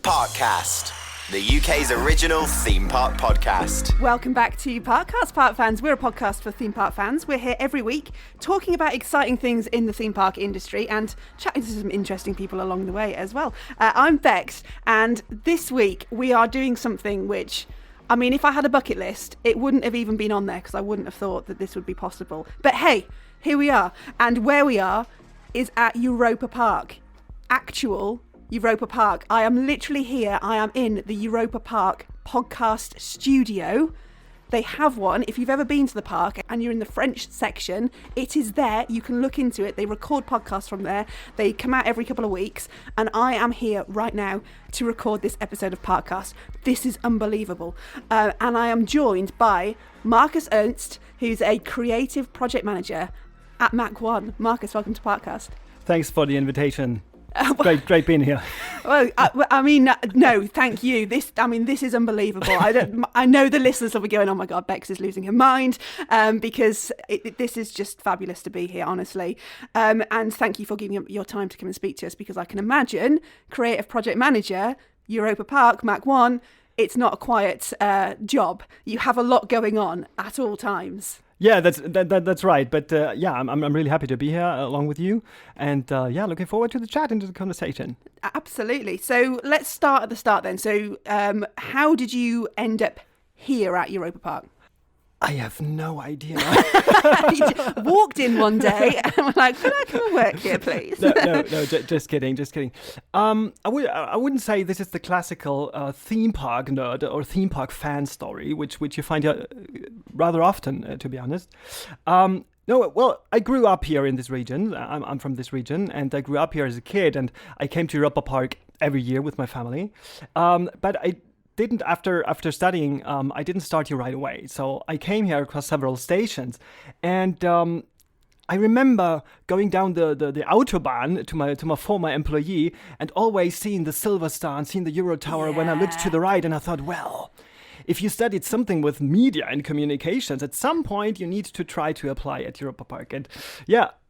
Parkcast, the UK's original theme park podcast. Welcome back to Parkcast, Park fans. We're a podcast for theme park fans. We're here every week talking about exciting things in the theme park industry and chatting to some interesting people along the way as well. I'm Bex, and this week we are doing something which, I mean, if I had a bucket list, it wouldn't have even been on there because I wouldn't have thought that this would be possible. But hey, here we are. And where we are is at Europa Park. Actual Europa Park. I am literally here. I am in the Europa Park podcast studio. They have one. If you've ever been to the park and you're in the French section, it is there. You can look into it. They record podcasts from there. They come out every couple of weeks. And I am here right now to record this episode of Parkcast. This is unbelievable. And I am joined by Marcus Earnst, who's a creative project manager at Mack One. Marcus, welcome to Parkcast. Thanks for the invitation. Great being here. Well, I mean, no, thank you. This is unbelievable. I know the listeners will be going, "Oh my God, Bex is losing her mind," because this is just fabulous to be here, honestly. And thank you for giving up your time to come and speak to us, because I can imagine creative project manager, Europa Park, Mack One. It's not a quiet job. You have a lot going on at all times. Yeah, that's right. But I'm really happy to be here along with you, and looking forward to the chat and to the conversation. Absolutely. So let's start at the start then. So how did you end up here at Europa Park? I have no idea. You walked in one day and were like, "Could I come and work here, please?" No, just kidding. I wouldn't say this is the classical theme park nerd or theme park fan story, which you find rather often, to be honest. No, well, I grew up here in this region. I'm from this region, and I grew up here as a kid, and I came to Europa Park every year with my family. But I didn't after studying. I didn't start here right away. So I came here across several stations, and I remember going down the Autobahn to my former employee and always seeing the Silver Star and seeing the Euro Tower when I looked to the right, and I thought, well, if you studied something with media and communications, at some point you need to try to apply at Europa Park. And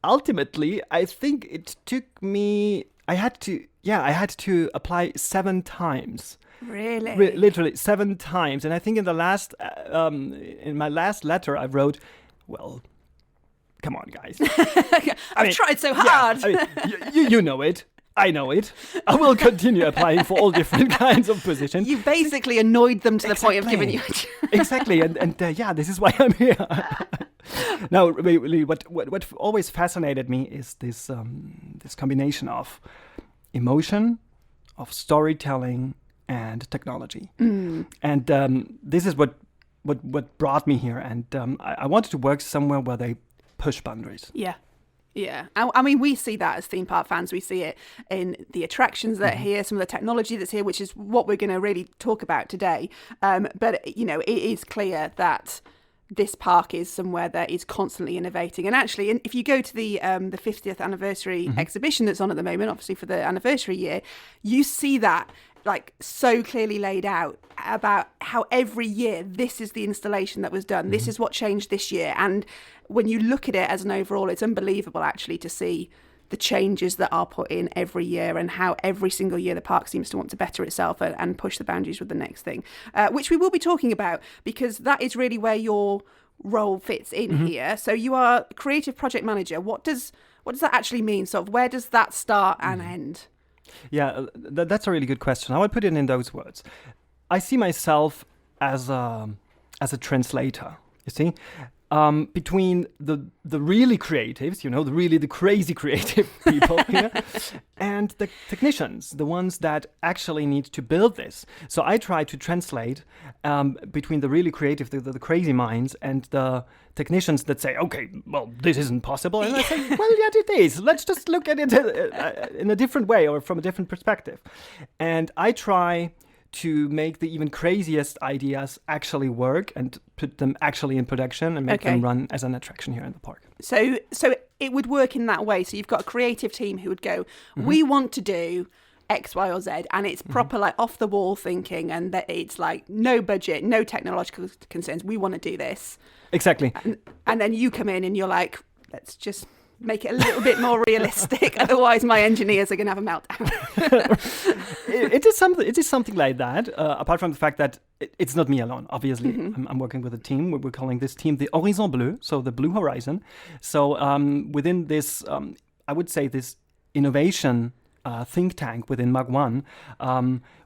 ultimately, I think it took me. I had to apply 7 times. Really? Literally 7 times. And I think in my last letter, I wrote, well, come on, guys. I've tried so hard. You know it. I know it. I will continue applying for all different kinds of positions. You basically annoyed them to the point of giving you a job. Exactly. And this is why I'm here. Now, really, what always fascinated me is this combination of emotion, of storytelling, and technology. And this is what brought me here. And I wanted to work somewhere where they push boundaries. Yeah. I mean, we see that as theme park fans. We see it in the attractions that are here, some of the technology that's here, which is what we're going to really talk about today. But, it is clear that this park is somewhere that is constantly innovating. And actually, if you go to the 50th anniversary exhibition that's on at the moment, obviously for the anniversary year, you see that like so clearly laid out about how every year this is the installation that was done. This is what changed this year. And when you look at it as an overall, it's unbelievable actually to see the changes that are put in every year and how every single year the park seems to want to better itself and push the boundaries with the next thing, which we will be talking about because that is really where your role fits in here. So you are creative project manager. What does that actually mean? Sort of where does that start and end? Yeah, that's a really good question. I would put it in those words. I see myself as a translator, you see, between the really creatives, the crazy creative people here, and the technicians, the ones that actually need to build this. So I try to translate between the really creative, the crazy minds, and the technicians that say, okay, well, this isn't possible. And I say, well, yeah, it is. Let's just look at it in a different way or from a different perspective. And I try to make the even craziest ideas actually work and put them actually in production and make them run as an attraction here in the park. So it would work in that way. So you've got a creative team who would go, we want to do X, Y, or Z, and it's proper like off the wall thinking, and that it's like no budget, no technological concerns. We want to do this. Exactly. And then you come in and you're like, let's just make it a little bit more realistic. Otherwise, my engineers are going to have a meltdown. It is something like that. Apart from the fact that it's not me alone. Obviously, I'm working with a team. We're calling this team the Horizon Bleu, so the Blue Horizon. So within this, I would say this innovation think tank within Mack One,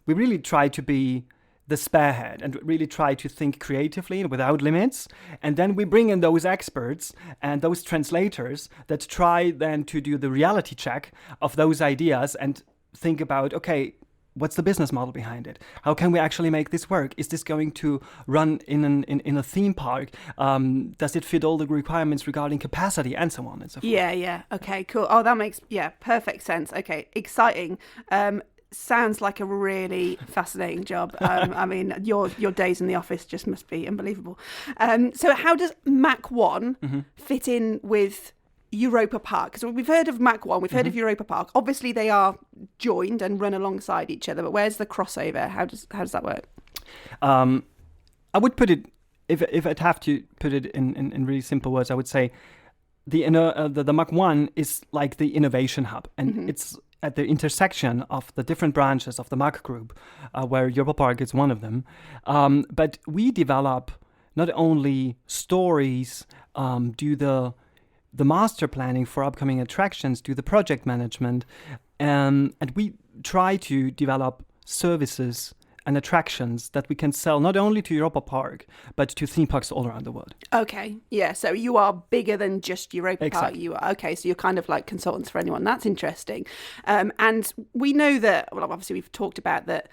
we really try to be the spearhead and really try to think creatively and without limits. And then we bring in those experts and those translators that try then to do the reality check of those ideas and think about, okay, what's the business model behind it? How can we actually make this work? Is this going to run in a theme park? Does it fit all the requirements regarding capacity and so on and so forth? Yeah. Okay, cool. Oh, that makes, perfect sense. Okay, exciting. Sounds like a really fascinating job. I mean, your days in the office just must be unbelievable. So how does Mack One fit in with Europa Park? Because we've heard of Mack One, we've heard of Europa Park. Obviously, they are joined and run alongside each other. But where's the crossover? How does that work? I would put it, if I'd have to put it in really simple words, I would say the Mack One is like the innovation hub, and it's at the intersection of the different branches of the Mack Group, where Europa Park is one of them. But we develop not only stories, do the master planning for upcoming attractions, do the project management, and we try to develop services and attractions that we can sell not only to Europa Park, but to theme parks all around the world. Okay, yeah, so you are bigger than just Europa Park. Exactly. You are, okay, so you're kind of like consultants for anyone. That's interesting. And we know that, well, obviously we've talked about that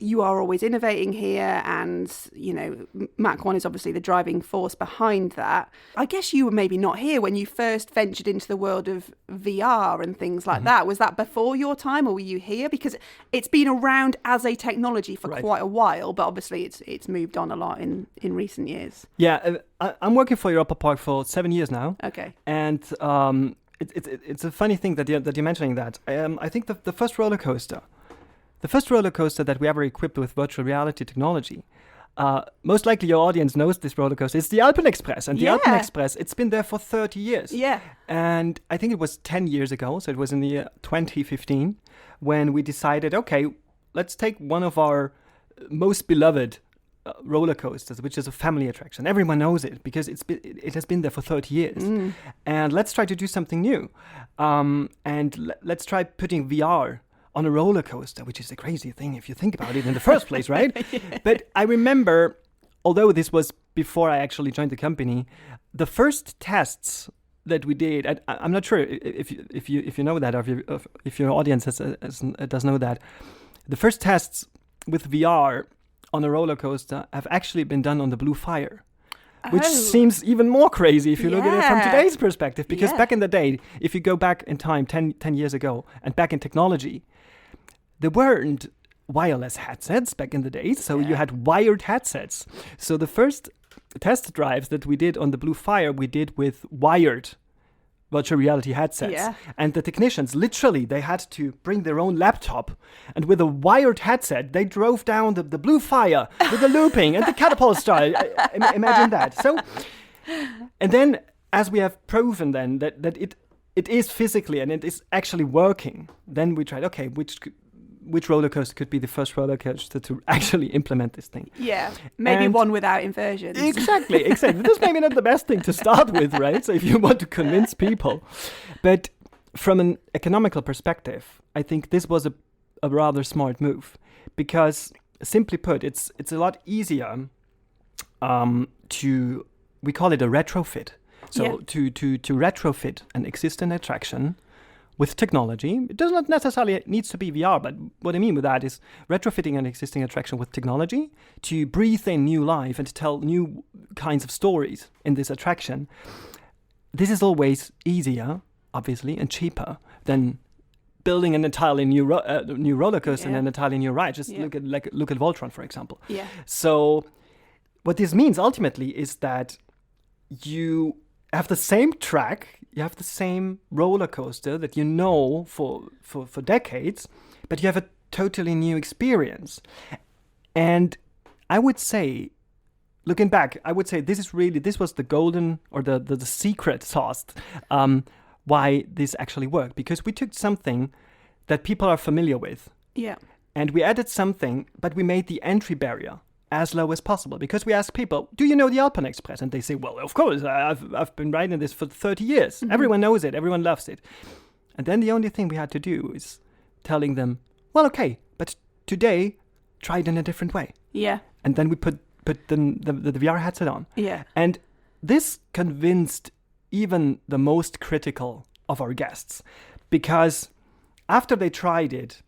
you are always innovating here, and, you know, Mack One is obviously the driving force behind that. I guess you were maybe not here when you first ventured into the world of VR and things like that. Was that before your time, or were you here? Because it's been around as a technology for quite a while, but obviously it's moved on a lot in recent years. Yeah, I'm working for Europa Park for 7 years now. Okay. And it's a funny thing that you're mentioning that. I think the first roller coaster that we ever equipped with virtual reality technology, most likely your audience knows this roller coaster. It's the Alpen Express. And the Alpen Express, it's been there for 30 years. Yeah. And I think it was 10 years ago, so it was in the year 2015, when we decided, okay, let's take one of our most beloved roller coasters, which is a family attraction. Everyone knows it because it has been there for 30 years. And let's try to do something new. And let's try putting VR on a roller coaster, which is a crazy thing if you think about it in the first place, right? But I remember, although this was before I actually joined the company, the first tests that we did, I'm not sure if you know that, or if your audience does know that, the first tests with VR on a roller coaster have actually been done on the Blue Fire. Which seems even more crazy if you look at it from today's perspective. Because back in the day, if you go back in time 10 years ago and back in technology, there weren't wireless headsets back in the days. So you had wired headsets. So the first test drives that we did on the Blue Fire, we did with wired virtual reality headsets. Yeah. And the technicians, literally, they had to bring their own laptop. And with a wired headset, they drove down the Blue Fire with the looping and the catapult style. Imagine that. So, and then, as we have proven then that it is physically and it is actually working, then we tried, okay, which roller coaster could be the first roller coaster to actually implement this thing? Yeah, maybe one without inversions. Exactly. This is maybe not the best thing to start with, right? So if you want to convince people. But from an economical perspective, I think this was a rather smart move. Because, simply put, it's a lot easier we call it a retrofit. So to retrofit an existing attraction with technology. It does not necessarily needs to be VR, but what I mean with that is retrofitting an existing attraction with technology to breathe in new life and to tell new kinds of stories in this attraction. This is always easier, obviously, and cheaper than building an entirely new roller coaster and an entirely new ride. Just look at Voltron, for example. Yeah. So what this means ultimately is that you have the same track, you have the same roller coaster that you know for decades, but you have a totally new experience. And I would say, looking back, this was the golden or the secret sauce why this actually worked. Because we took something that people are familiar with, Yeah. and we added something, but we made the entry barrier as low as possible. Because we asked people, do you know the Alpen Express? And they say, well, of course, I've been riding this for 30 years. Everyone knows it. Everyone loves it. And then the only thing we had to do is telling them, well, okay, but today, try it in a different way. Yeah. And then we put the VR headset on. Yeah. And this convinced even the most critical of our guests, because after they tried it,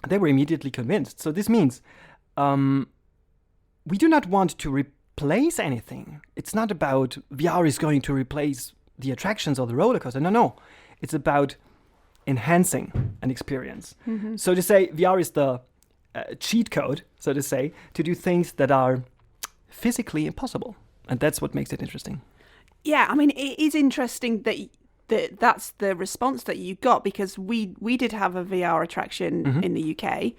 they were immediately convinced. So this means we do not want to replace anything. It's not about VR is going to replace the attractions or the roller coaster. No. It's about enhancing an experience. So to say, VR is the cheat code, so to say, to do things that are physically impossible. And that's what makes it interesting. Yeah, I mean, it is interesting that's the response that you got, because we did have a VR attraction in the UK.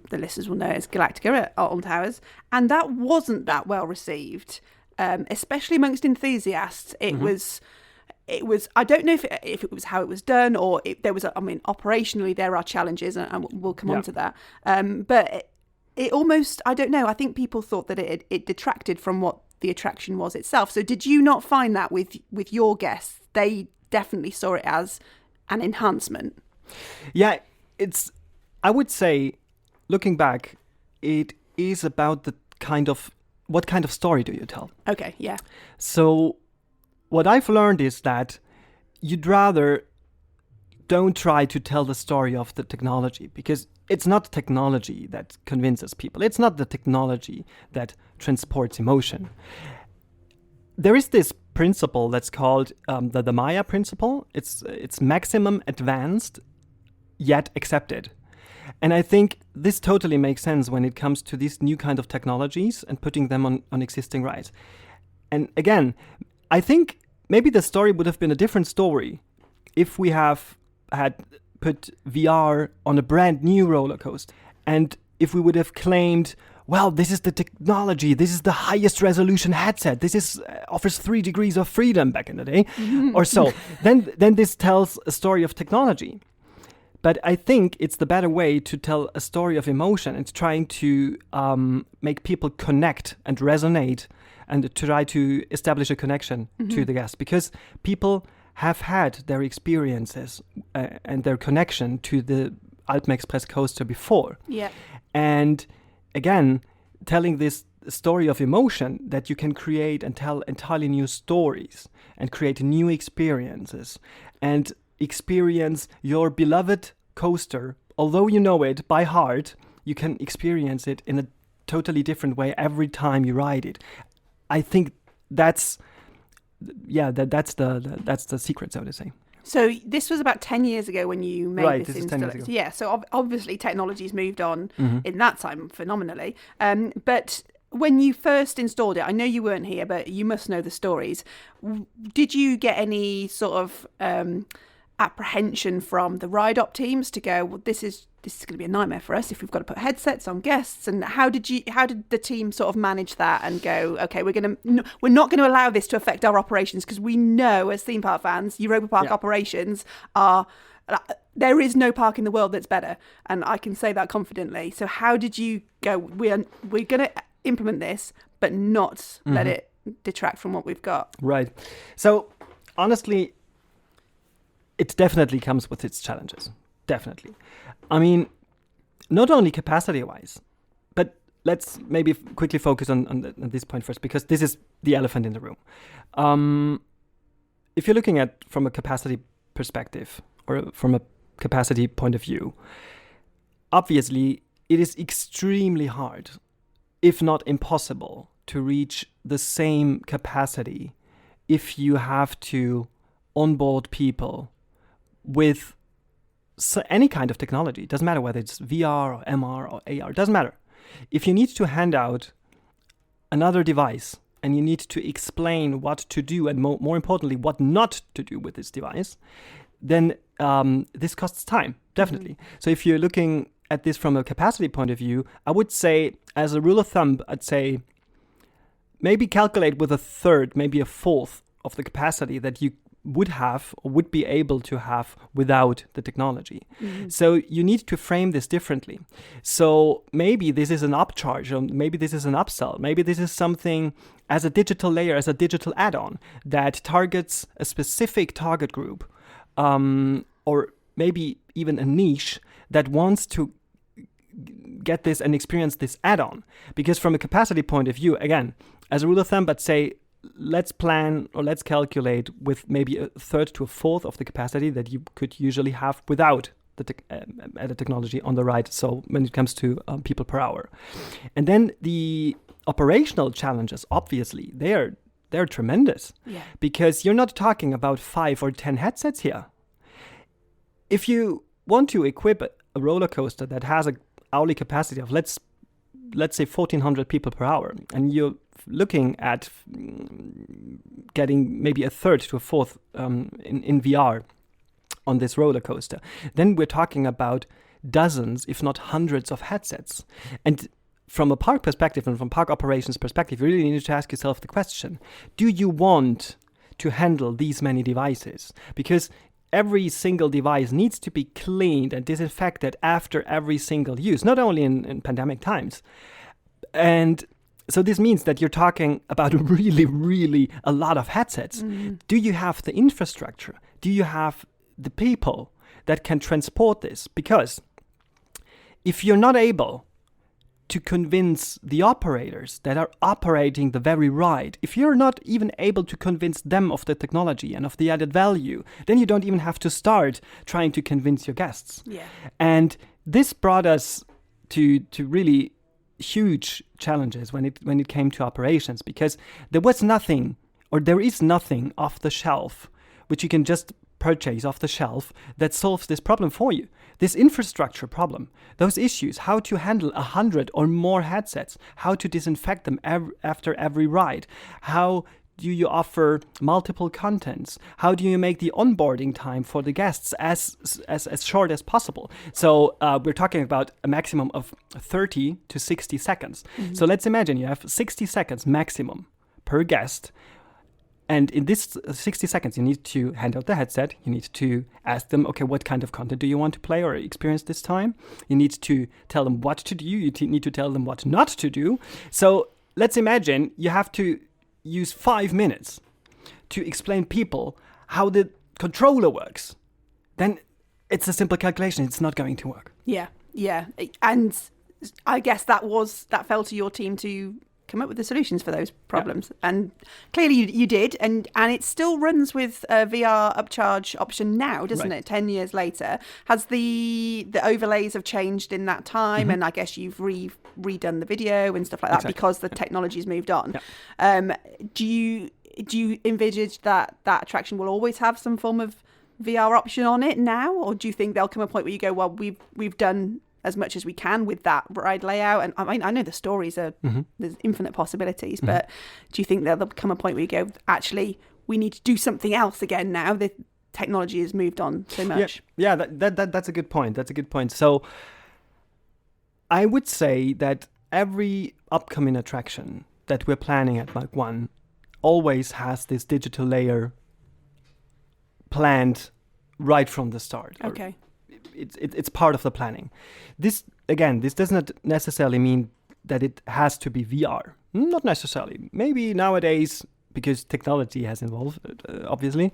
The listeners will know it's Galactica at Alton Towers, and that wasn't that well received, especially amongst enthusiasts. It was. I don't know if it was how it was done, or there was. Operationally there are challenges, and we'll come on to that. But it almost, I don't know. I think people thought that it detracted from what the attraction was itself. So did you not find that with your guests? They definitely saw it as an enhancement. Yeah, I would say, looking back, it is about what kind of story do you tell? Okay, yeah. So what I've learned is that you'd rather don't try to tell the story of the technology, because it's not technology that convinces people. It's not the technology that transports emotion. There is this principle that's called the Maya principle. It's maximum advanced yet accepted. And I think this totally makes sense when it comes to these new kind of technologies and putting them on existing rides. And again, I think maybe the story would have been a different story if we had put VR on a brand new roller coaster. And if we would have claimed, well, this is the technology, this is the highest resolution headset, this offers 3 degrees of freedom back in the day, or so, then this tells a story of technology. But I think it's the better way to tell a story of emotion and trying to make people connect and resonate and to try to establish a connection to the guests, because people have had their experiences and their connection to the Alpen Express coaster before. Yeah. And again, telling this story of emotion, that you can create and tell entirely new stories and create new experiences and experience your beloved coaster. Although you know it by heart, you can experience it in a totally different way every time you ride it. I think that's the secret, so to say. So this was about 10 years ago when you made this is 10 years ago. Yeah, so obviously technology's moved on in that time phenomenally. But when you first installed it, I know you weren't here, but you must know the stories. Did you get any sort of apprehension from the ride-op teams to go, well, this is going to be a nightmare for us if we've got to put headsets on guests? And how did the team sort of manage that and go, okay, we're not going to allow this to affect our operations, because we know as theme park fans, Europa Park operations are, there is no park in the world that's better, and I can say that confidently. So how did you go, we're going to implement this but not let it detract from what we've got? Right. So honestly, it definitely comes with its challenges. Definitely. I mean, not only capacity-wise, but let's maybe quickly focus on this point first, because this is the elephant in the room. If you're looking at from a capacity perspective or from a capacity point of view, obviously it is extremely hard, if not impossible, to reach the same capacity if you have to onboard people with any kind of technology. It doesn't matter whether it's VR or MR or AR, it doesn't matter. If you need to hand out another device and you need to explain what to do and more importantly, what not to do with this device, then this costs time, definitely. So if you're looking at this from a capacity point of view, I would say, as a rule of thumb, I'd say maybe calculate with a third, maybe a fourth of the capacity that you would be able to have without the technology. So you need to frame this differently. So maybe this is an upcharge, or maybe this is an upsell, maybe this is something as a digital layer, as a digital add-on that targets a specific target group, or maybe even a niche that wants to get this and experience this add-on. Because from a capacity point of view, again, as a rule of thumb, but say, let's plan or let's calculate with maybe a third to a fourth of the capacity that you could usually have without the technology on the right. So when it comes to people per hour. And then the operational challenges, obviously, they're tremendous. Yeah. Because you're not talking about 5 or 10 headsets here. If you want to equip a roller coaster that has an hourly capacity of let's say 1,400 people per hour, and you're looking at getting maybe a third to a fourth in VR on this roller coaster, then we're talking about dozens, if not hundreds of headsets. And from a park perspective and from park operations perspective, you really need to ask yourself the question, do you want to handle these many devices? Because every single device needs to be cleaned and disinfected after every single use, not only in pandemic times. And so this means that you're talking about really, really a lot of headsets. Do you have the infrastructure? Do you have the people that can transport this? Because if you're not able to convince the operators that are operating the very ride, if you're not even able to convince them of the technology and of the added value, then you don't even have to start trying to convince your guests. Yeah. And this brought us to really huge challenges when it came to operations, because there is nothing off the shelf which you can just purchase off the shelf that solves this problem for you. This infrastructure problem, those issues, how to handle 100 or more headsets, how to disinfect them after every ride, how do you offer multiple contents, how do you make the onboarding time for the guests as short as possible. So we're talking about a maximum of 30 to 60 seconds. So let's imagine you have 60 seconds maximum per guest. And in this 60 seconds, you need to hand out the headset. You need to ask them, okay, what kind of content do you want to play or experience this time? You need to tell them what to do. You need to tell them what not to do. So let's imagine you have to use 5 minutes to explain people how the controller works. Then it's a simple calculation. It's not going to work. Yeah. And I guess that fell to your team to come up with the solutions for those problems. Yeah. And clearly you did, and it still runs with a VR upcharge option now, doesn't it? 10 years later. Has the overlays have changed in that time, and I guess you've redone the video and stuff like that because the technology's moved on. Yeah. Do you envisage that attraction will always have some form of VR option on it now, or do you think there'll come a point where you go, well, we've done as much as we can with that ride layout? And I mean, I know the stories are there's infinite possibilities, but do you think there'll come a point where you go, actually, we need to do something else again now? The technology has moved on so much. Yeah, that's a good point. That's a good point. So I would say that every upcoming attraction that we're planning at Mack One always has this digital layer planned right from the start. Okay. It's part of the planning. This does not necessarily mean that it has to be VR. Not necessarily. Maybe nowadays, because technology has evolved, obviously,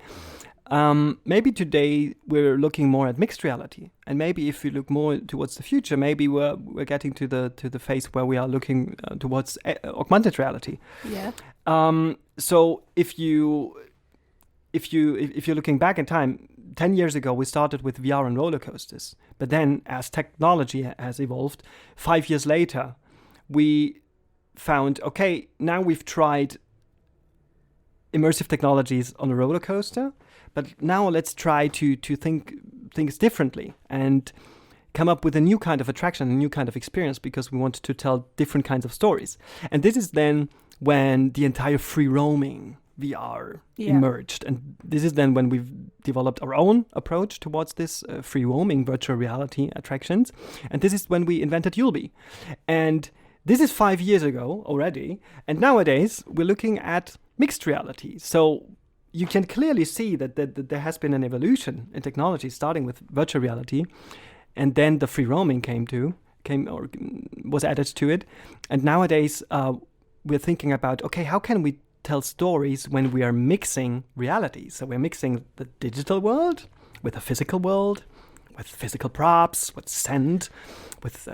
maybe today we're looking more at mixed reality, and maybe if we look more towards the future, maybe we're getting to the phase where we are looking towards augmented reality. Yeah. So if you're looking back in time, 10 years ago, we started with VR and roller coasters. But then as technology has evolved, 5 years later, we found, okay, now we've tried immersive technologies on a roller coaster, but now let's try to think things differently and come up with a new kind of attraction, a new kind of experience, because we want to tell different kinds of stories. And this is then when the entire free roaming VR emerged. And this is then when we've developed our own approach towards this free roaming virtual reality attractions. And this is when we invented Yulby. And this is 5 years ago already. And nowadays we're looking at mixed reality. So you can clearly see that there has been an evolution in technology, starting with virtual reality, and then the free roaming was added to it. And nowadays, we're thinking about, okay, how can we tell stories when we are mixing realities? So we're mixing the digital world with the physical world, with physical props, with scent, with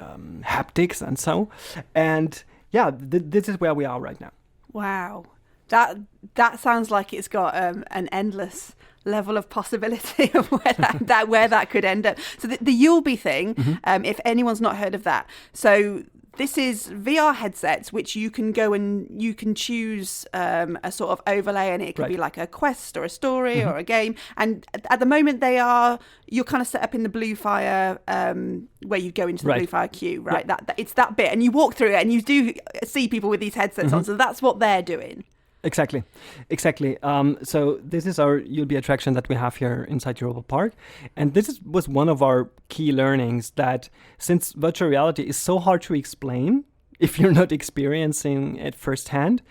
haptics, and so. And yeah, this is where we are right now. Wow. That sounds like it's got an endless level of possibility of where that could end up. So the Yulby thing, if anyone's not heard of that, so this is VR headsets which you can go and you can choose a sort of overlay, and it could be like a quest or a story or a game. And at the moment you're kind of set up in the Bluefire where you go into the Bluefire queue, right? Yeah. That it's that bit, and you walk through it, and you do see people with these headsets on. So that's what they're doing. Exactly. So this is our Yulby attraction that we have here inside Europa Park. And this was one of our key learnings, that since virtual reality is so hard to explain if you're not experiencing it firsthand,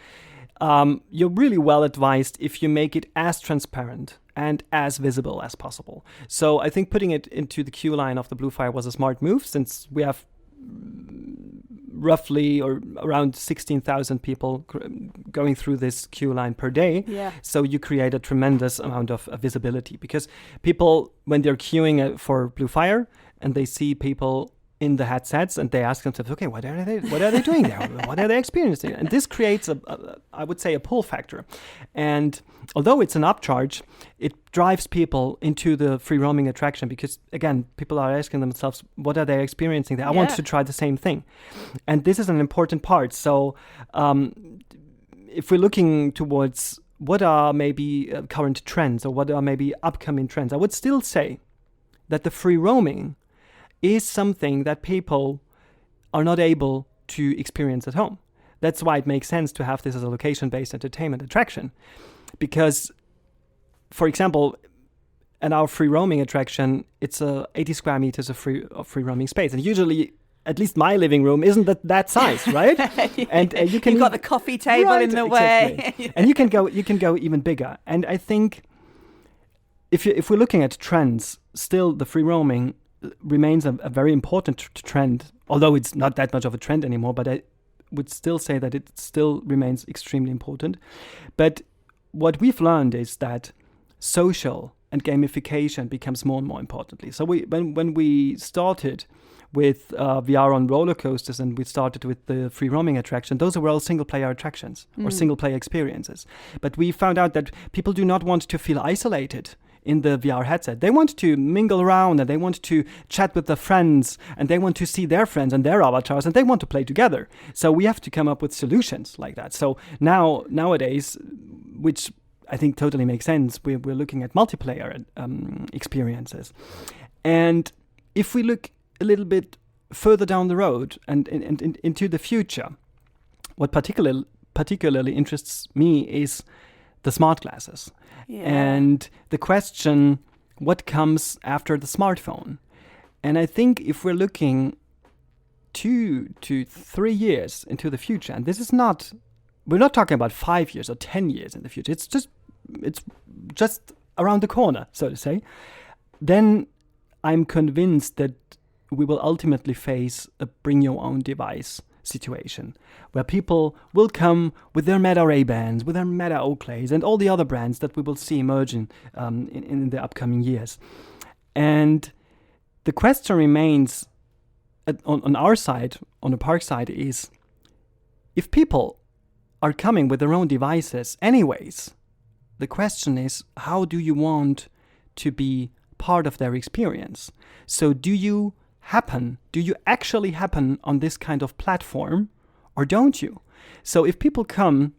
you're really well advised if you make it as transparent and as visible as possible. So I think putting it into the queue line of the Bluefire was a smart move, since we have roughly or around 16,000 people going through this queue line per day. Yeah. So you create a tremendous amount of visibility, because people, when they're queuing for Bluefire and they see people in the headsets, and they ask themselves, okay, what are they doing there? What are they experiencing? And this creates I would say a pull factor. And although it's an upcharge, it drives people into the free roaming attraction, because again, people are asking themselves, what are they experiencing there? I want to try the same thing. And this is an important part. So if we're looking towards what are maybe current trends, or what are maybe upcoming trends, I would still say that the free roaming is something that people are not able to experience at home. That's why it makes sense to have this as a location-based entertainment attraction. Because, for example, in our free roaming attraction, it's 80 square meters of free roaming space. And usually, at least my living room isn't that size, right? And you've got the coffee table in the way. And you can go even bigger. And I think if we're looking at trends, still the free roaming remains a very important trend, although it's not that much of a trend anymore, but I would still say that it still remains extremely important. But what we've learned is that social and gamification becomes more and more importantly. So when we started with VR on roller coasters, and we started with the free roaming attraction, those were all single player attractions or single player experiences. But we found out that people do not want to feel isolated in the VR headset. They want to mingle around, and they want to chat with their friends, and they want to see their friends and their avatars, and they want to play together. So we have to come up with solutions like that. So nowadays, which I think totally makes sense, we're looking at multiplayer experiences. And if we look a little bit further down the road and into the future, what particularly interests me is the smart glasses. Yeah. And the question, what comes after the smartphone? And I think if we're looking 2 to 3 years into the future, and we're not talking about 5 years or 10 years in the future, it's just around the corner, so to say, then I'm convinced that we will ultimately face a bring your own device situation, where people will come with their Meta Ray-Bans, with their Meta Oakleys, and all the other brands that we will see emerging in the upcoming years. And the question remains on our side, on the park side, is if people are coming with their own devices anyways, the question is, how do you want to be part of their experience? So do you actually happen on this kind of platform, or don't you? So if people come,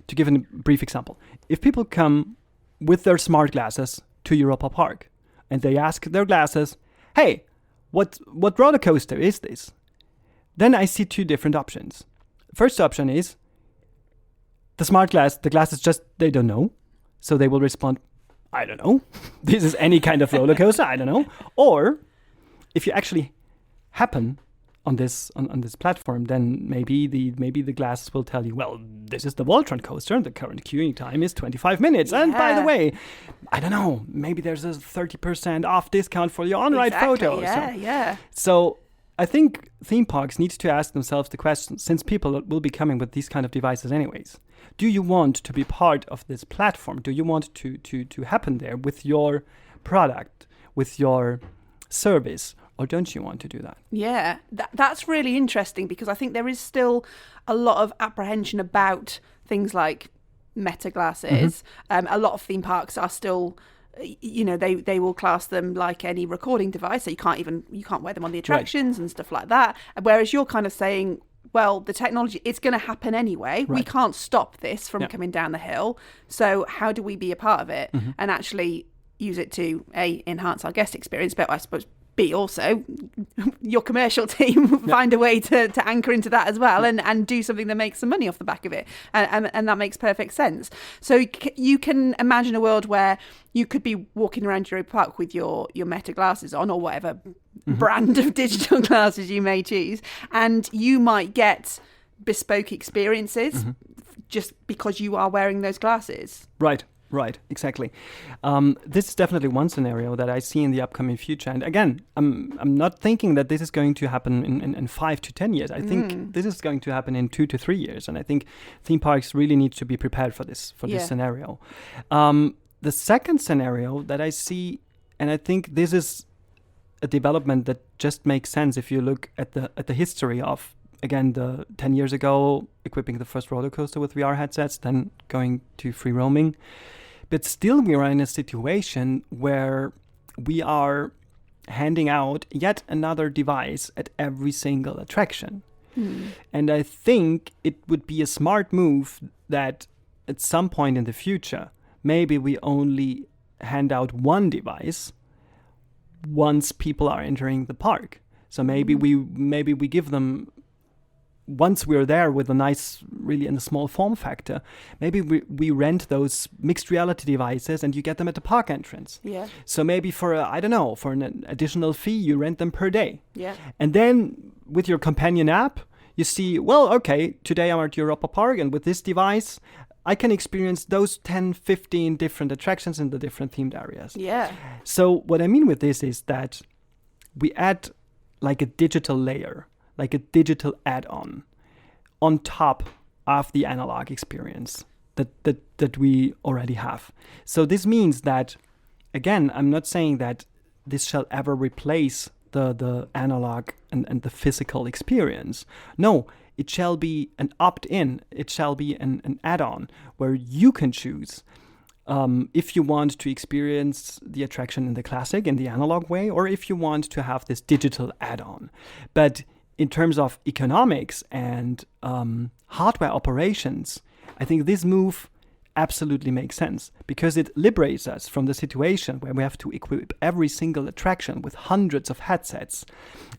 to give a brief example, if people come with their smart glasses to Europa Park, and they ask their glasses, hey, what roller coaster is this? Then I see 2 different options. First option is the glasses just, they don't know. So they will respond, I don't know. This is any kind of roller coaster, I don't know. Or if you actually happen on this platform, then maybe the glasses will tell you, well, this is the Voltron coaster and the current queuing time is 25 minutes. And by the way, I don't know, maybe there's a 30% off discount for your on-ride photo. So I think theme parks need to ask themselves the question, since people will be coming with these kind of devices anyways, do you want to be part of this platform? Do you want to happen there with your product, with your service? Or don't you want to do that? Yeah, that's really interesting, because I think there is still a lot of apprehension about things like Meta glasses. A lot of theme parks are still, they will class them like any recording device, so you can't wear them on the attractions and stuff like that. Whereas you're kind of saying, well, the technology, it's going to happen anyway. We can't stop this from coming down the hill. So how do we be a part of it and actually use it to enhance our guest experience, but I suppose B, also your commercial team find a way to anchor into that as well and do something that makes some money off the back of it, and that makes perfect sense. So you can imagine a world where you could be walking around Europa Park with your Meta glasses on, or whatever brand of digital glasses you may choose, and you might get bespoke experiences just because you are wearing those glasses. Right, exactly. This is definitely one scenario that I see in the upcoming future. And again, I'm not thinking that this is going to happen in 5 to 10 years. I think this is going to happen in 2 to 3 years. And I think theme parks really need to be prepared for this scenario. The second scenario that I see, and I think this is a development that just makes sense if you look at the history of, again, the 10 years ago, equipping the first roller coaster with VR headsets, then going to free roaming. But still, we are in a situation where we are handing out yet another device at every single attraction. And I think it would be a smart move that at some point in the future, maybe we only hand out one device once people are entering the park. So maybe we give them, once we're there with a nice, really in a small form factor, maybe we rent those mixed reality devices and you get them at the park entrance. Yeah. So maybe for an additional fee, you rent them per day. Yeah. And then with your companion app, you see, well, okay, today I'm at Europa Park, and with this device, I can experience those 10, 15 different attractions in the different themed areas. Yeah. So what I mean with this is that we add like a digital layer, like a digital add-on on top of the analog experience that we already have. So this means that, again, I'm not saying that this shall ever replace the analog and the physical experience. No, it shall be an opt-in. It shall be an add-on where you can choose if you want to experience the attraction in the classic, in the analog way, or if you want to have this digital add-on. But in terms of economics and hardware operations, I think this move absolutely makes sense, because it liberates us from the situation where we have to equip every single attraction with hundreds of headsets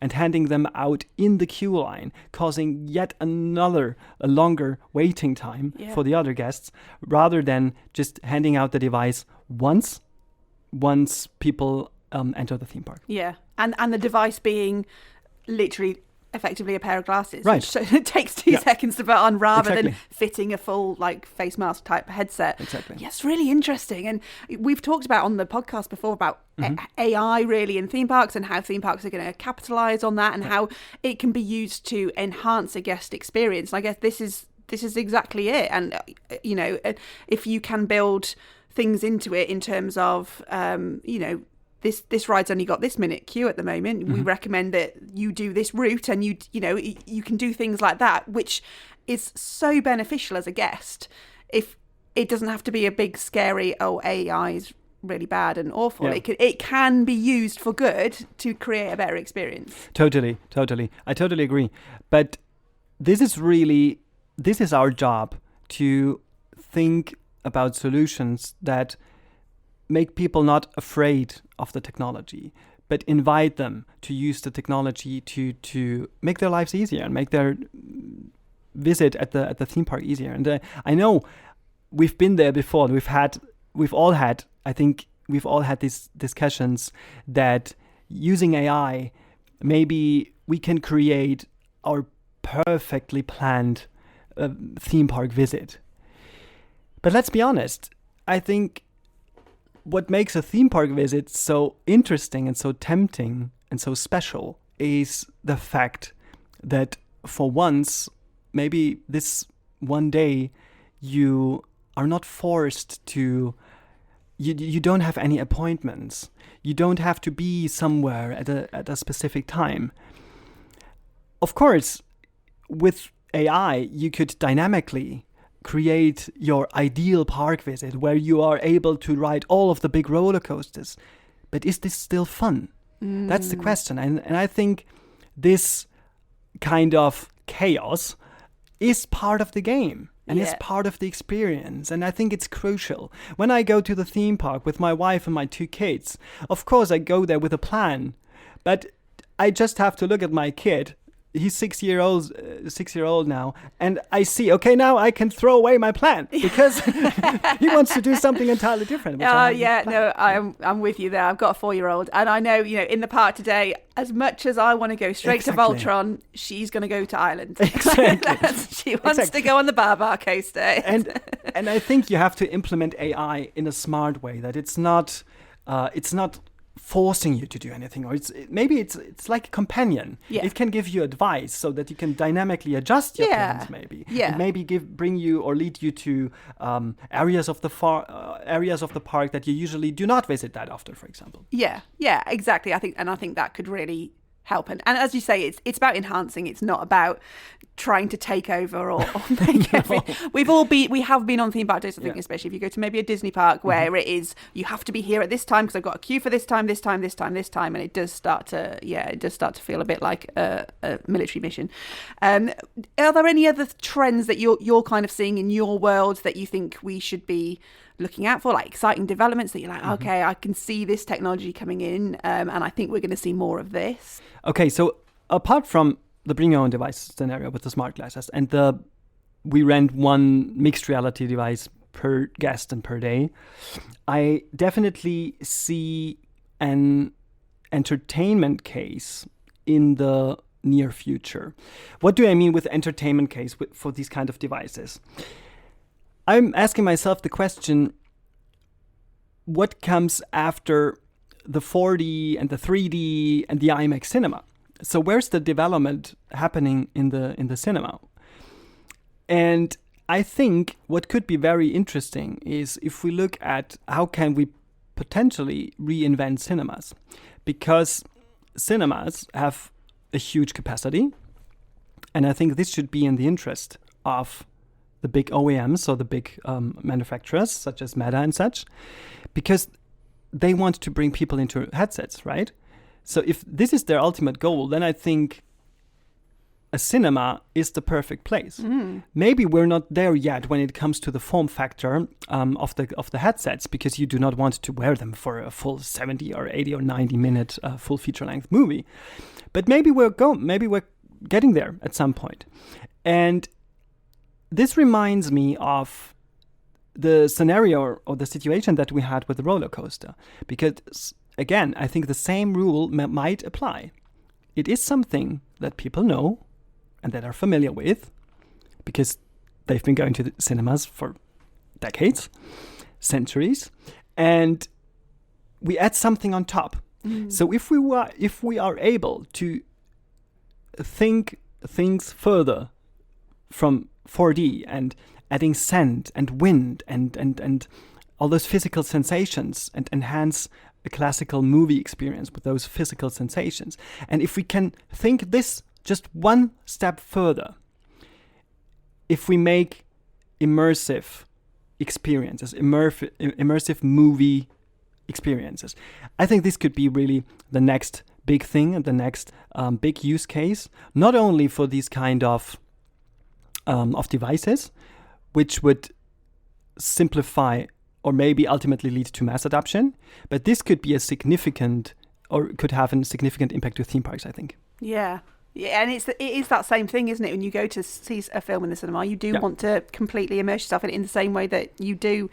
and handing them out in the queue line, causing yet a longer waiting time for the other guests, rather than just handing out the device once people enter the theme park. Yeah, and the device being literally effectively a pair of glasses, right? So it takes 2 seconds to put on, rather Exactly. than fitting a full like face mask type headset. Exactly. Yeah, it's really interesting, and we've talked about on the podcast before about AI really in theme parks, and how theme parks are going to capitalize on that, and how it can be used to enhance a guest experience. And I guess this is exactly it. And if you can build things into it in terms of this ride's only got this minute queue at the moment. We recommend that you do this route, and you can do things like that, which is so beneficial as a guest. If it doesn't have to be a big scary, AI is really bad and awful. Yeah. It can be used for good to create a better experience. Totally. I totally agree. But this is our job, to think about solutions that make people not afraid of the technology, but invite them to use the technology to make their lives easier and make their visit at the theme park easier. And I know we've been there before. We've all had these discussions that using AI maybe we can create our perfectly planned theme park visit. But let's be honest, I think what makes a theme park visit so interesting and so tempting and so special is the fact that for once, maybe this one day, you are not forced to, you don't have any appointments. You don't have to be somewhere at a specific time. Of course, with AI, you could dynamically create your ideal park visit where you are able to ride all of the big roller coasters. But is this still fun? That's the question. And I think this kind of chaos is part of the game and is part of the experience. And I think it's crucial. When I go to the theme park with my wife and my 2 kids, of course I go there with a plan. But I just have to look at my kid. He's 6 year old now, and I see, okay, now I can throw away my plan because he wants to do something entirely different. I'm with you there. I've got a 4-year-old, and I know, in the park today, as much as I want to go straight to Voltron, she's going to go to Ireland. Exactly. She wants to go on the Bar coaster. And I think you have to implement AI in a smart way, that it's not forcing you to do anything, or it's like a companion. It can give you advice so that you can dynamically adjust your plans. It maybe bring you or lead you to areas of the park that you usually do not visit that often, for example. Exactly. I think that could really help. And as you say, it's about enhancing. It's not about trying to take over or make everything. We have been on theme park days, I think, especially if you go to maybe a Disney park where it is, you have to be here at this time because I've got a queue for this time, and it does start to feel a bit like a military mission. Are there any other trends that you're kind of seeing in your world that you think we should be looking out for, like exciting developments that you're like, okay, I can see this technology coming in, and I think we're going to see more of this? Okay, so apart from the bring your own device scenario with the smart glasses and we rent one mixed reality device per guest and per day, I definitely see an entertainment case in the near future. What do I mean with entertainment case for these kind of devices? I'm asking myself the question, what comes after the 4D and the 3D and the IMAX cinema? So where's the development happening in the cinema? And I think what could be very interesting is if we look at how can we potentially reinvent cinemas, because cinemas have a huge capacity, and I think this should be in the interest of the big OEMs, or the big manufacturers such as Meta and such, because they want to bring people into headsets, right? So if this is their ultimate goal, then I think a cinema is the perfect place. Maybe we're not there yet when it comes to the form factor of the headsets, because you do not want to wear them for a full 70 or 80 or 90 minute full feature length movie. But maybe we're getting there at some point. And this reminds me of the scenario or the situation that we had with the roller coaster, because again, I think the same rule might apply. It is something that people know and that are familiar with because they've been going to the cinemas for decades, centuries, and we add something on top. So if we are able to think things further from 4D and adding scent and wind and all those physical sensations and enhance a classical movie experience with those physical sensations. And if we can think this just one step further, if we make immersive experiences, immersive movie experiences, I think this could be really the next big thing and the next big use case, not only for these kind of devices, which would simplify or maybe ultimately lead to mass adoption, but this could be could have a significant impact to theme parks, I think. Yeah, and it is that same thing, isn't it? When you go to see a film in the cinema, you do want to completely immerse yourself in it in the same way that you do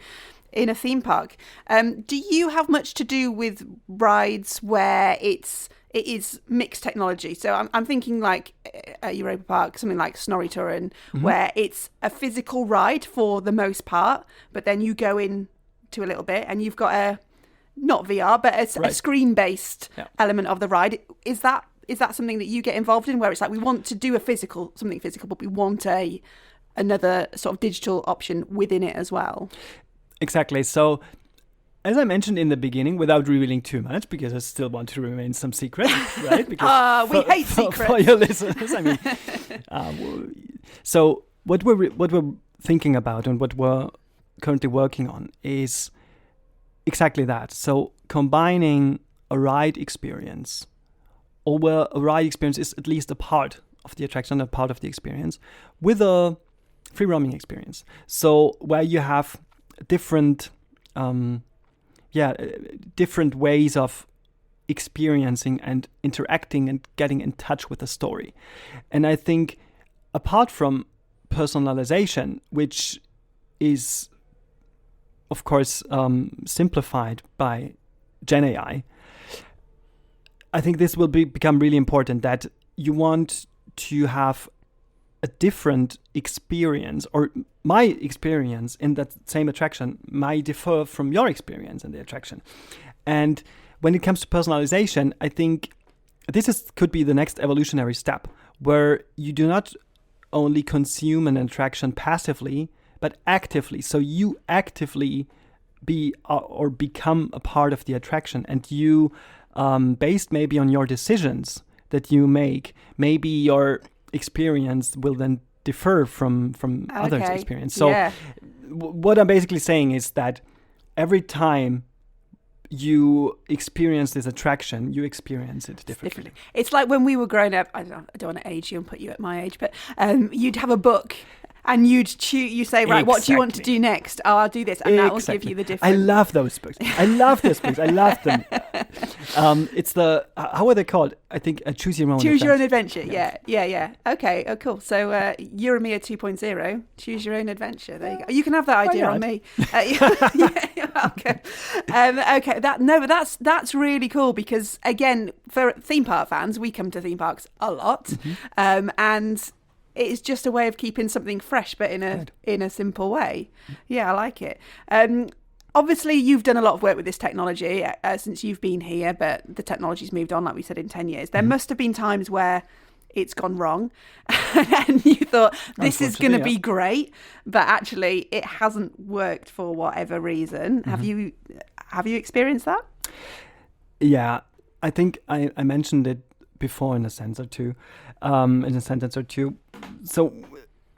in a theme park. Do you have much to do with rides where it's it is mixed technology. So I'm thinking like at Europa Park, something like Snorri-Turen, where it's a physical ride for the most part, but then you go in to a little bit and you've got a, not VR, but a screen-based element of the ride. Is that something that you get involved in, where it's like we want to do something physical, but we want another sort of digital option within it as well? Exactly. So, as I mentioned in the beginning, without revealing too much, because I still want to remain some secret, right? Because we hate secrets for your listeners. I mean, so what we're thinking about and what we're currently working on is exactly that. So combining a ride experience, or where a ride experience is at least a part of the attraction, a part of the experience, with a free roaming experience. So where you have different different ways of experiencing and interacting and getting in touch with the story. And I think apart from personalization, which is of course simplified by Gen AI, I think this will become really important, that you want to have a different experience, or my experience in that same attraction might differ from your experience in the attraction. And when it comes to personalization, I think this could be the next evolutionary step, where you do not only consume an attraction passively, but actively. So you actively be or become a part of the attraction, and you, based maybe on your decisions that you make, maybe your experience will then differ from others' experience. So what I'm basically saying is that every time you experience this attraction, you experience it differently. It's like when we were growing up, I don't want to age you and put you at my age, but you'd have a book and you say, right, what do you want to do next? Oh, I'll do this. And that will give you the difference. I love those books. I love those books. I love them. It's how are they called? I think Choose Your Own Adventure. Choose Your Own Adventure. Yeah. Okay. Oh, cool. So Euromia 2.0, Choose Your Own Adventure. There you go. You can have that idea on me. You're welcome. Okay. That's really cool, because again, for theme park fans, we come to theme parks a lot, and it's just a way of keeping something fresh, but in a simple way. Yeah, I like it. Obviously, you've done a lot of work with this technology since you've been here, but the technology's moved on, like we said, in 10 years. There must have been times where it's gone wrong and you thought, this is going to be great, but actually it hasn't worked for whatever reason. Have you experienced that? Yeah, I think I mentioned it before in a sentence or two. So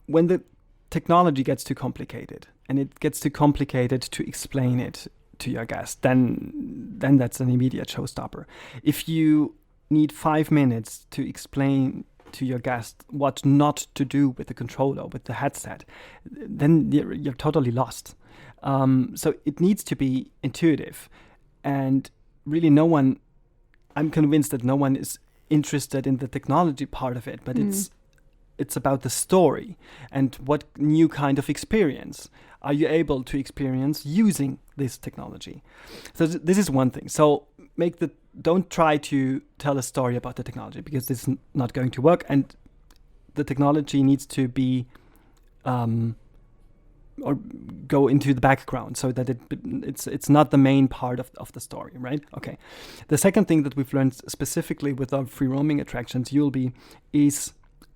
when the technology gets too complicated, and it gets too complicated to explain it to your guest, then that's an immediate showstopper. If you need 5 minutes to explain to your guest what not to do with the controller, with the headset, then you're totally lost. So it needs to be intuitive. And really I'm convinced that no one is interested in the technology part of it, but it's about the story and what new kind of experience are you able to experience using this technology. So this is one thing. So don't try to tell a story about the technology, because this is not going to work, and the technology needs to be or go into the background so that it's not the main part of the story, right? Okay. The second thing that we've learned specifically with our free roaming attractions, is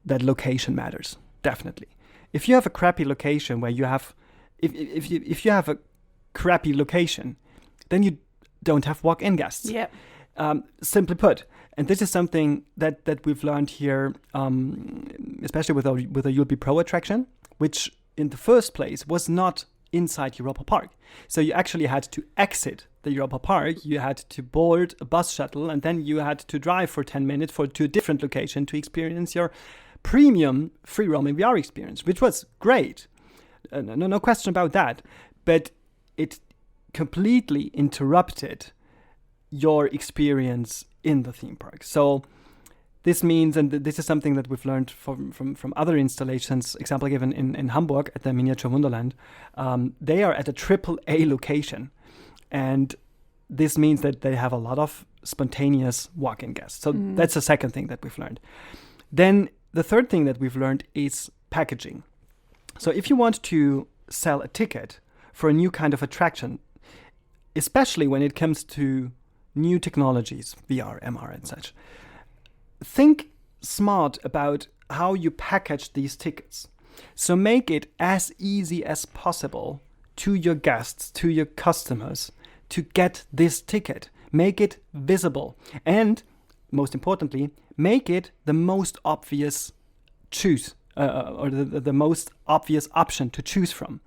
that location matters, definitely. If you have a crappy location where you have, if you have a crappy location, then you don't have walk-in guests. Yeah. Simply put, and this is something that we've learned here, especially with our Europa Pro attraction, which in the first place was not inside Europa Park. So you actually had to exit the Europa Park, you had to board a bus shuttle, and then you had to drive for 10 minutes to a different location to experience your premium free roaming VR experience, which was great. No question about that. But it completely interrupted your experience in the theme park. So this means, and this is something that we've learned from other installations, example given in Hamburg at the Miniature Wonderland, they are at a AAA location. And this means that they have a lot of spontaneous walk-in guests. So that's the second thing that we've learned. Then the third thing that we've learned is packaging. So if you want to sell a ticket for a new kind of attraction, especially when it comes to new technologies, VR, MR and such, think smart about how you package these tickets. So make it as easy as possible to your guests, to your customers, to get this ticket. Make it visible. And most importantly, make it the most obvious choose or the most obvious option to choose from.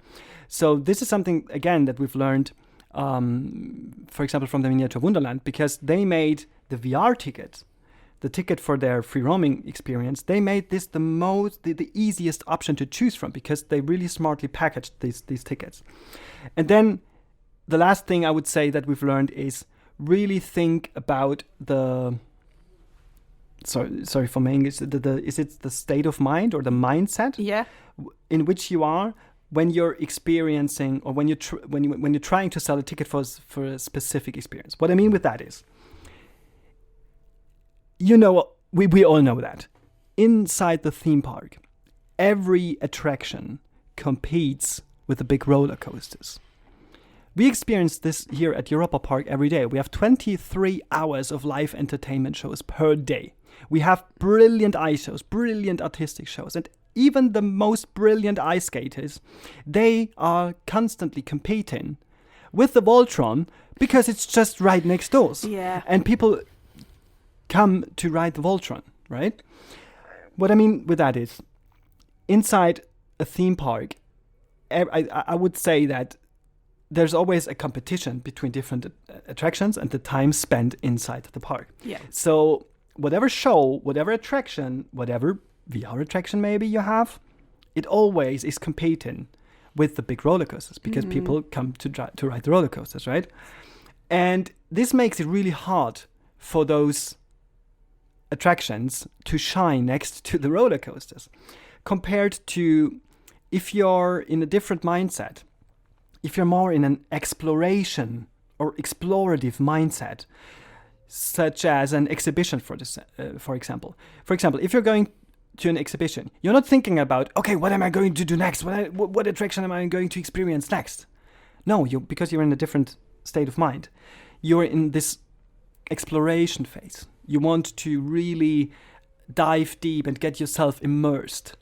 So this is something, again, that we've learned, for example, from the Miniature Wonderland, because they made the VR ticket, the ticket for their free roaming experience, they made this the easiest option to choose from because they really smartly packaged these tickets. And then the last thing I would say that we've learned is really think about sorry for my English, is it the state of mind or the mindset in which you are when you're experiencing or when you're trying to sell a ticket for a specific experience. What I mean with that is, we all know that inside the theme park, every attraction competes with the big roller coasters. We experience this here at Europa Park every day. We have 23 hours of live entertainment shows per day. We have brilliant ice shows, brilliant artistic shows, and even the most brilliant ice skaters, they are constantly competing with the Voltron because it's just right next door. Yeah. And people come to ride the Voltron, right? What I mean with that is, inside a theme park, I would say that there's always a competition between different attractions and the time spent inside the park. Yeah. So whatever show, whatever attraction, whatever VR attraction maybe you have, it always is competing with the big roller coasters because people come to ride the roller coasters, right? And this makes it really hard for those attractions to shine next to the roller coasters compared to if you're in a different mindset, if you're more in an exploration or explorative mindset, such as an exhibition, for example. For example, if you're going to an exhibition, you're not thinking about, okay, what am I going to do next? What attraction am I going to experience next? No, because you're in a different state of mind. You're in this exploration phase. You want to really dive deep and get yourself immersed.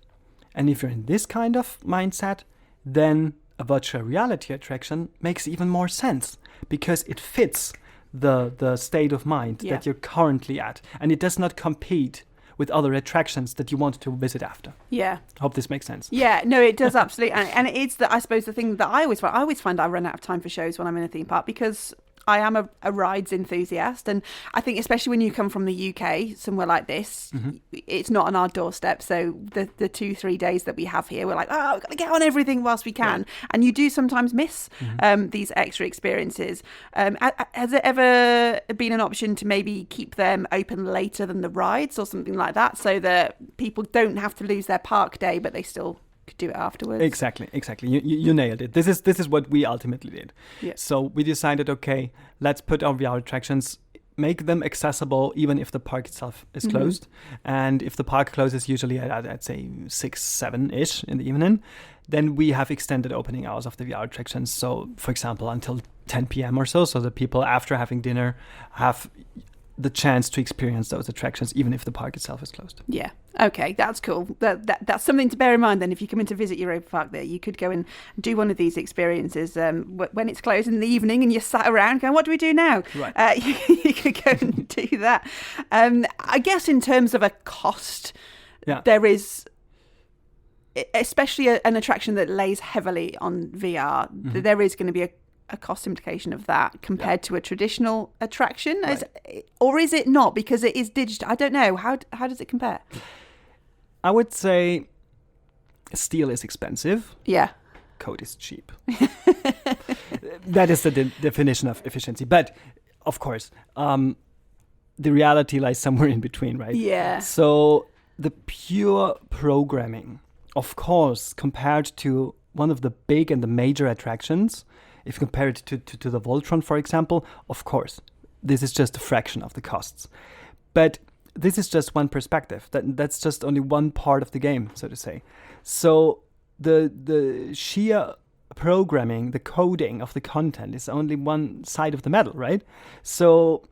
And if you're in this kind of mindset, then a virtual reality attraction makes even more sense because it fits the state of mind that you're currently at, and it does not compete with other attractions that you want to visit after. Yeah. Hope this makes sense. Yeah, no, it does absolutely. And it is, I suppose, the thing that I always find I run out of time for shows when I'm in a theme park because I am a rides enthusiast, and I think especially when you come from the UK, somewhere like this, it's not on our doorstep. So the 2-3 days that we have here, we're like, we've got to get on everything whilst we can. Right. And you do sometimes miss these extra experiences. Has it ever been an option to maybe keep them open later than the rides or something like that, so that people don't have to lose their park day, but they still could do it afterwards? Exactly. You nailed it. This is what we ultimately did. Yeah. So we decided, okay, let's put our VR attractions, make them accessible even if the park itself is closed. And if the park closes usually at I'd say 6-7-ish in the evening, then we have extended opening hours of the VR attractions. So for example, until 10 p.m. or so that people after having dinner have the chance to experience those attractions even if the park itself is closed. Yeah. Okay, that's cool. That's something to bear in mind then. If you come in to visit Europa Park there, you could go and do one of these experiences when it's closed in the evening and you're sat around going, what do we do now? Right. You could go and do that. I guess in terms of a cost, there is, especially an attraction that lays heavily on VR, there is going to be a cost implication of that compared to a traditional attraction. Right. Or is it not because it is digital? I don't know. How does it compare? I would say steel is expensive. Yeah. Code is cheap. That is the definition of efficiency. But of course, the reality lies somewhere in between, right? Yeah. So the pure programming, of course, compared to one of the big and the major attractions, if you compare it to the Voltron, for example, of course, this is just a fraction of the costs. But this is just one perspective. That's just only one part of the game, so to say. So the sheer programming, the coding of the content is only one side of the medal, right? So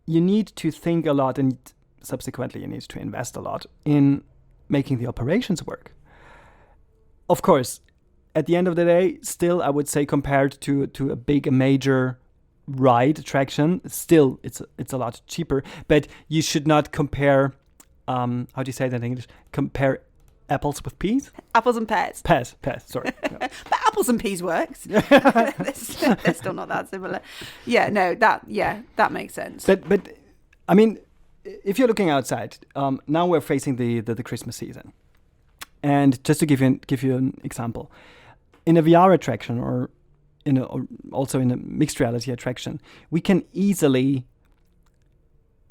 you need to think a lot, and subsequently you need to invest a lot in making the operations work. Of course, at the end of the day, still I would say compared to a major ride attraction, still it's a lot cheaper. But you should not compare, how do you say that in English? Compare apples with peas? Apples and pears. Pears, sorry. No. But apples and peas works. They're still not that similar. Yeah, no, that makes sense. But I mean, if you're looking outside, now we're facing the Christmas season. And just to give you an example, in a VR attraction or also in a mixed reality attraction, we can easily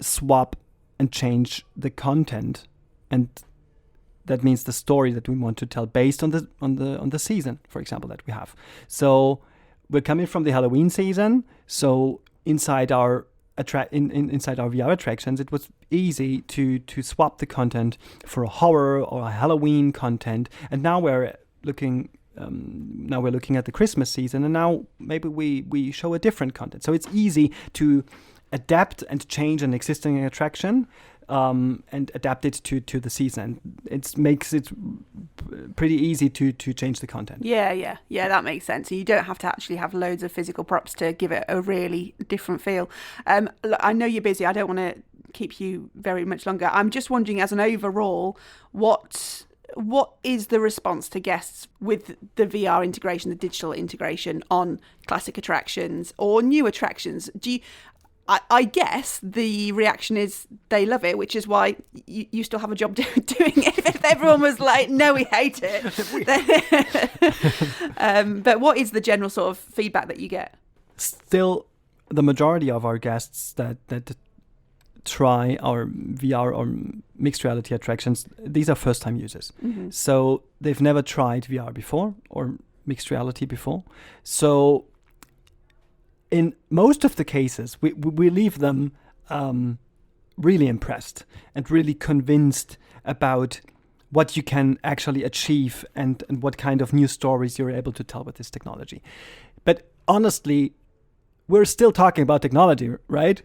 swap and change the content, and that means the story that we want to tell based on the season, for example, that we have. So we're coming from the Halloween season, so inside our inside our VR attractions, it was easy to swap the content for a horror or a Halloween content. And now we're looking at the Christmas season, and now maybe we show a different content. So it's easy to adapt and change an existing attraction and adapt it to the season. It makes it pretty easy to change the content. Yeah, that makes sense. You don't have to actually have loads of physical props to give it a really different feel. Look, I know you're busy. I don't want to keep you very much longer. I'm just wondering, as an overall, what is the response to guests with the VR integration, the digital integration on classic attractions or new attractions? I guess the reaction is they love it, which is why you still have a job doing it. If everyone was like, no, we hate it. But what is the general sort of feedback that you get? Still, the majority of our guests that try our VR or mixed reality attractions, these are first-time users. Mm-hmm. So they've never tried VR before or mixed reality before. So in most of the cases, we leave them really impressed and really convinced about what you can actually achieve and what kind of new stories you're able to tell with this technology. But honestly, we're still talking about technology, right?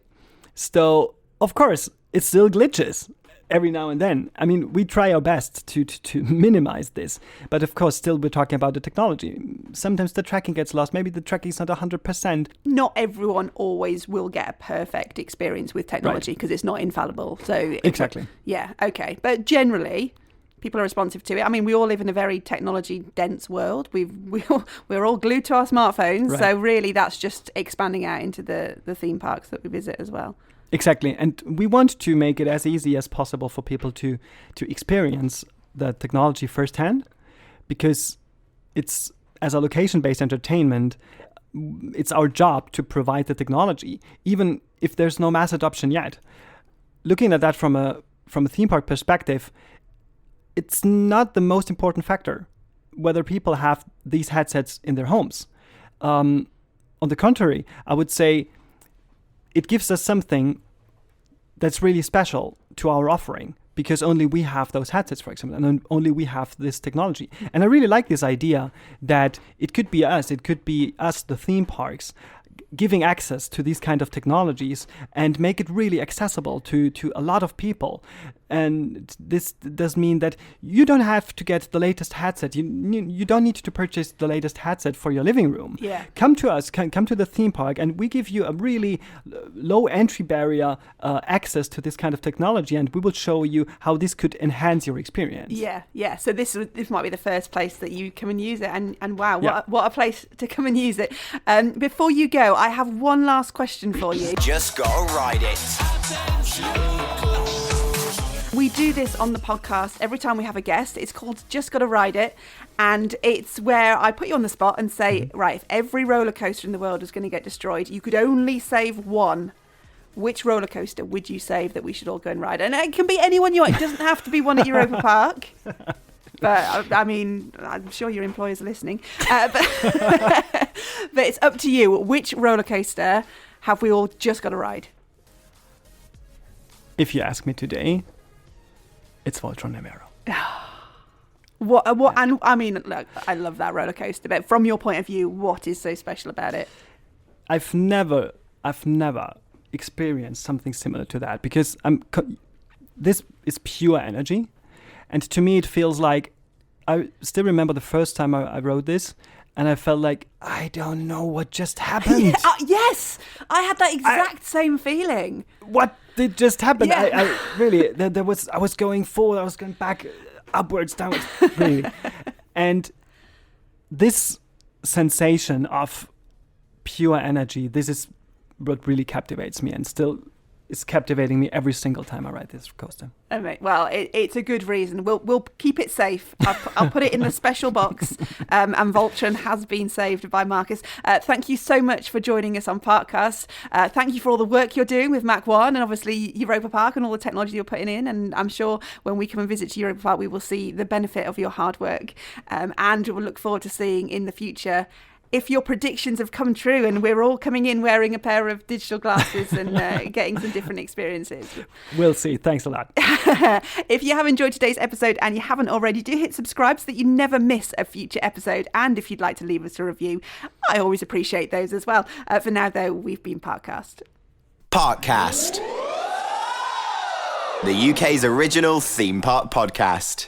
So, of course, it still glitches every now and then. I mean, we try our best to minimize this. But of course, still we're talking about the technology. Sometimes the tracking gets lost. Maybe the tracking is not 100%. Not everyone always will get a perfect experience with technology because it's not infallible. So exactly. Yeah, okay. But generally, people are responsive to it. I mean, we all live in a very technology-dense world. We're all glued to our smartphones. Right. So really, that's just expanding out into the theme parks that we visit as well. Exactly. And we want to make it as easy as possible for people to experience the technology firsthand, because it's, as a location-based entertainment, it's our job to provide the technology, even if there's no mass adoption yet. Looking at that from a theme park perspective, it's not the most important factor whether people have these headsets in their homes. On the contrary, I would say it gives us something that's really special to our offering, because only we have those headsets, for example, and only we have this technology. And I really like this idea that it could be us, the theme parks, giving access to these kind of technologies and make it really accessible to a lot of people. And this does mean that you don't have to get the latest headset. You don't need to purchase the latest headset for your living room. Yeah. Come to us, come to the theme park, and we give you a really low entry barrier access to this kind of technology, and we will show you how this could enhance your experience. Yeah. So this might be the first place that you come and use it, and wow, what a place to come and use it. Before you go, I have one last question for you. Just gotta ride it. We do this on the podcast every time we have a guest. It's called Just Gotta Ride It. And it's where I put you on the spot and say, right, if every roller coaster in the world was going to get destroyed, you could only save one. Which roller coaster would you save that we should all go and ride? And it can be anyone you want. It doesn't have to be one at Europa Park. But, I mean, I'm sure your employers are listening. But it's up to you. Which roller coaster have we all just got to ride? if you ask me today, it's Voltron Nevero. What? And I mean, look, I love that roller coaster, but from your point of view, what is so special about it? I've never experienced something similar to that, because this is pure energy, and to me it feels like, I still remember the first time I rode this, and I felt like, I don't know what just happened. Yes, I had that exact same feeling. What did just happen? Yeah. I really, I was going forward, I was going back, upwards, downwards, really. And this sensation of pure energy, this is what really captivates me, and still is captivating me every single time I ride this coaster. Well, it's a good reason. We'll keep it safe. I'll put it in the special box. And Voltron has been saved by Marcus. Thank you so much for joining us on Parkcast. Thank you for all the work you're doing with Mack One and obviously Europa Park and all the technology you're putting in. And I'm sure when we come and visit Europa Park, we will see the benefit of your hard work. And we'll look forward to seeing in the future if your predictions have come true and we're all coming in wearing a pair of digital glasses and getting some different experiences. We'll see. Thanks a lot. If you have enjoyed today's episode and you haven't already, do hit subscribe so that you never miss a future episode. And if you'd like to leave us a review, I always appreciate those as well. For now, though, we've been Parkcast. Parkcast, the UK's original theme park podcast.